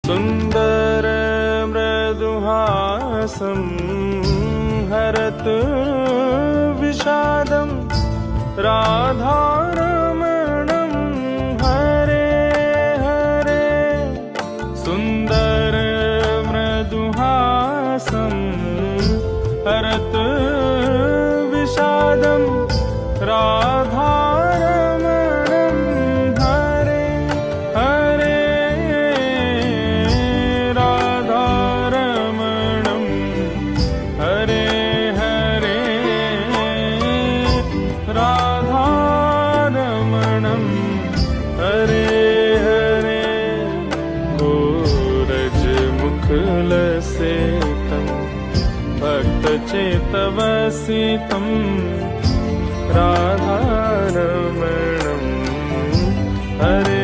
सुन्दर मृदुहासं हरत विषादं राधारमणं हरे हरे। सुन्दर मृदुहासं हरत विषादं राधारमणं हरे हरे। राधारमणं हरे हरे। राधारमणं हरे हरे। गोरजमुखलसेतं भक्तचेतवसितं राधारमणं हरे